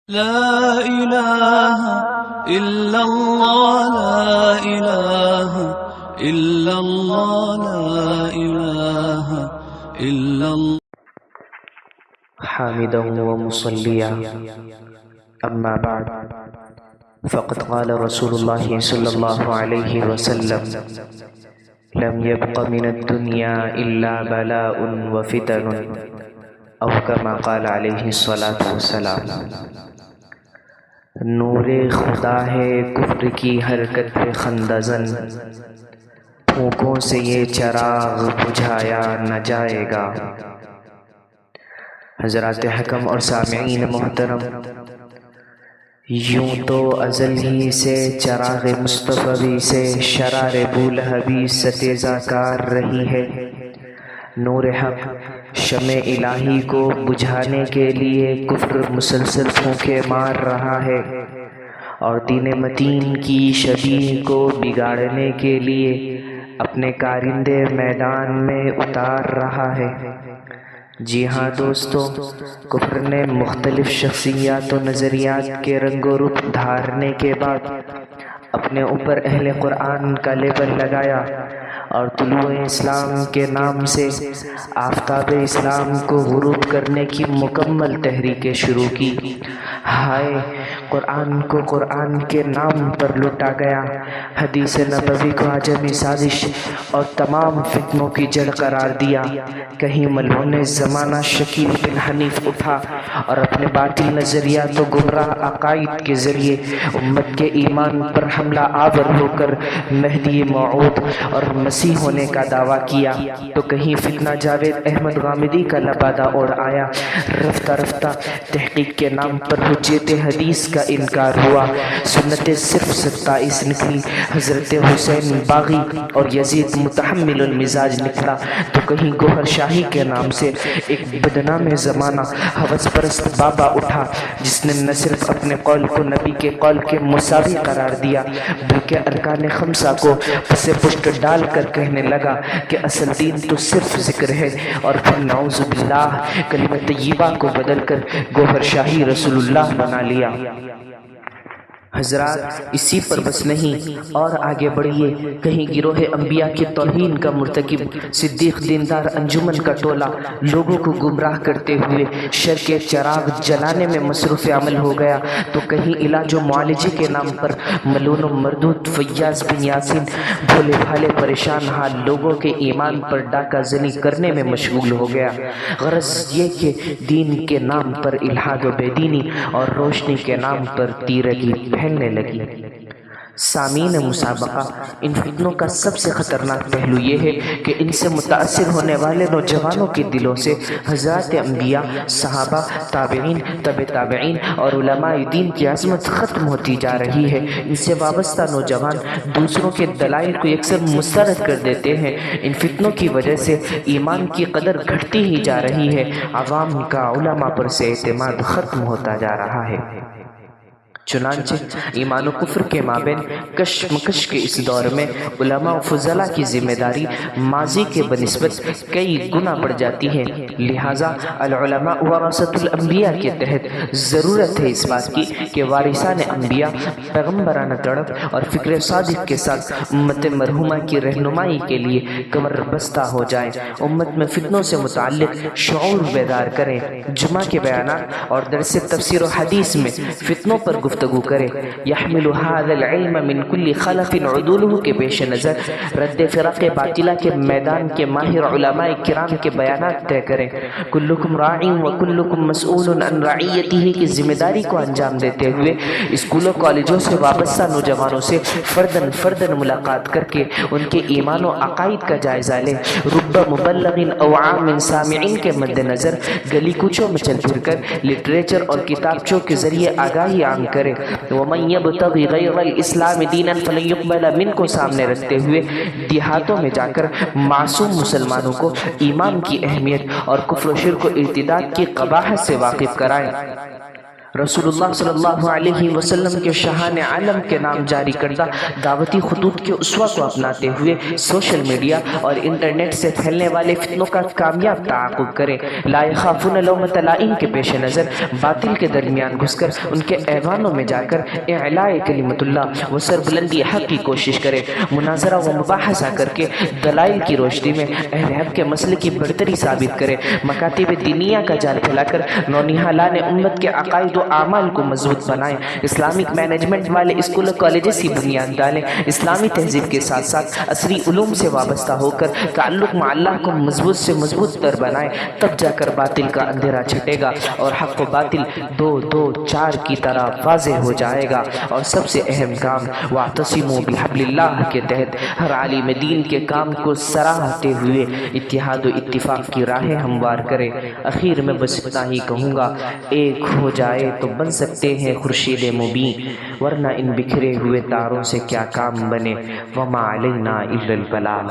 لا إله إلا الله لا إله إلا الله لا إله إلا الله حامدا ومصليا أما بعد فقد قال رسول الله صلى الله عليه وسلم لم يبق من الدنيا إلا بلاء وفتن أو كما قال عليه الصلاة والسلام۔ نور خدا ہے کفر کی حرکت پہ خندہ زن، پھونکوں سے یہ چراغ بجھایا نہ جائے گا۔ حضرات حکم اور سامعین محترم، یوں تو ازل ہی سے چراغ مصطفی سے شرار بولہبی ستیزہ کار رہی ہے۔ نور حق شمع الہی کو بجھانے کے لیے کفر مسلسل پھونکے مار رہا ہے، اور دین متین کی شبیہ کو بگاڑنے کے لیے اپنے کارندے میدان میں اتار رہا ہے۔ جی ہاں دوستو، کفر نے مختلف شخصیات و نظریات کے رنگ و روپ دھارنے کے بعد اپنے اوپر اہل قرآن کا لیبل لگایا اور طلوع اسلام کے نام سے آفتاب اسلام کو غروب کرنے کی مکمل تحریکیں شروع کی۔ ہائے، قرآن کو قرآن کے نام پر لوٹا گیا، حدیث نبوی کو عجمی سازش اور تمام فتنوں کی جڑ قرار دیا۔ کہیں ملعون زمانہ شکیل بن حنیف اٹھا اور اپنے باطل نظریات و گمراہ عقائد کے ذریعے امت کے ایمان پر حملہ آور ہو کر مہدی موعود اور مسیح ہونے کا دعویٰ کیا، تو کہیں فتنہ جاوید احمد غامدی کا لبادہ اوڑ آیا۔ رفتہ رفتہ تحقیق کے نام پر حجت حدیث کا انکار ہوا، سنت صرف 27 نکلی، حضرت حسین باغی اور یزید متحمل المزاج نکلا، تو کہیں گوہر شاہی کے نام سے ایک بدنام زمانہ ہوس پرست بابا اٹھا، جس نے نہ صرف اپنے قول کو نبی کے قول کے مساوی قرار دیا بلکہ ارکان خمسہ کو پس پشت ڈال کر کہنے لگا کہ اصل دین تو صرف ذکر ہے، اور پھر نعوذ باللہ کلمہ طیبہ کو بدل کر گوہر شاہی رسول اللہ بنا لیا۔ حضرات، اسی پر بس نہیں اور آگے بڑھیے، کہیں گروہ انبیاء کی توہین کا مرتکب صدیق دیندار انجمن کا ٹولہ لوگوں کو گمراہ کرتے ہوئے شر کے چراغ جلانے میں مصروف عمل ہو گیا، تو کہیں علاج و معالجے کے نام پر ملعون و مردود فیاض بن یاسین بھولے بھالے پریشان حال لوگوں کے ایمان پر ڈاکہ زنی کرنے میں مشغول ہو گیا۔ غرض یہ کہ دین کے نام پر الحاد و بے دینی اور روشنی کے نام پر تیرگی پھیلنے لگی۔ سامعین مسابقہ، ان فتنوں کا سب سے خطرناک پہلو یہ ہے کہ ان سے متاثر ہونے والے نوجوانوں کے دلوں سے حضرات انبیاء، صحابہ، تابعین، تبع تابعین اور علماء دین کی عظمت ختم ہوتی جا رہی ہے۔ ان سے وابستہ نوجوان دوسروں کے دلائل کو یکسر مسترد کر دیتے ہیں۔ ان فتنوں کی وجہ سے ایمان کی قدر گھٹتی ہی جا رہی ہے، عوام کا علماء پر سے اعتماد ختم ہوتا جا رہا ہے۔ چنانچہ ایمان و کفر کے مابین کشمکش کے اس دور میں علماء و فضلاء کی ذمہ داری ماضی کے بنسبت کئی گنا بڑھ جاتی ہے، لہٰذا العلماء ورثۃ الانبیاء کے تحت ضرورت ہے اس بات کی کہ وارثان انبیاء پیغمبرانہ تڑپ اور فکر صادق کے ساتھ امت مرحومہ کی رہنمائی کے لیے کمر بستہ ہو جائیں، امت میں فتنوں سے متعلق شعور بیدار کریں، جمعہ کے بیانات اور درس تفسیر و حدیث میں فتنوں پر گفتگو کرے۔ یحمل هذا العلم من كل خلف عدوله کے پیش نظر رد فرق باطلہ کے میدان کے ماہر علماء کرام کے بیانات طے کریں۔ کلکم راع وکلکم مسئول عن رعیتہ کی ذمہ داری کو انجام دیتے ہوئے اسکولوں کالجوں سے وابستہ نوجوانوں سے فردن ملاقات کر کے ان کے ایمان و عقائد کا جائزہ لیں۔ رب مبلغ او عام سامعین کے مد نظر گلی کوچوں میں چل پھر کر لٹریچر اور کتابچوں کے ذریعے آگاہی عام کرے۔ وَمَن يَبْتَغِ غَيْرَ الْإِسْلَامِ دِينًا فَلَن يُقْبَلَ مِنْهُ کو سامنے رکھتے ہوئے دیہاتوں میں جا کر معصوم مسلمانوں کو ایمان کی اہمیت اور کفر و شرک و ارتداد کی قباحت سے واقف کرائیں۔ رسول اللہ صلی اللہ علیہ وسلم کے شاہان عالم کے نام جاری کردہ دعوتی خطوط کے اسوہ کو اپناتے ہوئے سوشل میڈیا اور انٹرنیٹ سے پھیلنے والے فتنوں کا کامیاب تعاقب کریں۔ لا یخافون لومۃ لائم کے پیش نظر باطل کے درمیان گھس کر ان کے ایوانوں میں جا کر اعلاء کلمت اللہ و سربلندی حق کی کوشش کرے، مناظرہ و مباحثہ کر کے دلائل کی روشنی میں اہل حق کے مسئلے کی برتری ثابت کرے، مکاتب دینیہ کا جال پھیلا کر نونہالان امت کے عقائد و اعمال کو مضبوط بنائیں، اسلامک مینجمنٹ والے اسکول و کالجز کی بنیاد ڈالیں، اسلامی تہذیب کے ساتھ ساتھ عصری علوم سے وابستہ ہو کر تعلق مع اللہ کو مضبوط سے مضبوط تر بنائیں، تب جا کر باطل کا اندھیرا چھٹے گا اور حق و باطل 2-2-4 کی طرح واضح ہو جائے گا۔ اور سب سے اہم کام واعتصموا بحبل اللہ کے تحت ہر عالم دین کے کام کو سراہتے ہوئے اتحاد و اتفاق کی راہیں ہموار کرے۔ اخیر میں بس اتنا ہی کہوں گا، ایک ہو جائے تو بن سکتے ہیں خورشید مبین، ورنہ ان بکھرے ہوئے تاروں سے کیا کام بنے، وما علینا الا البلاغ۔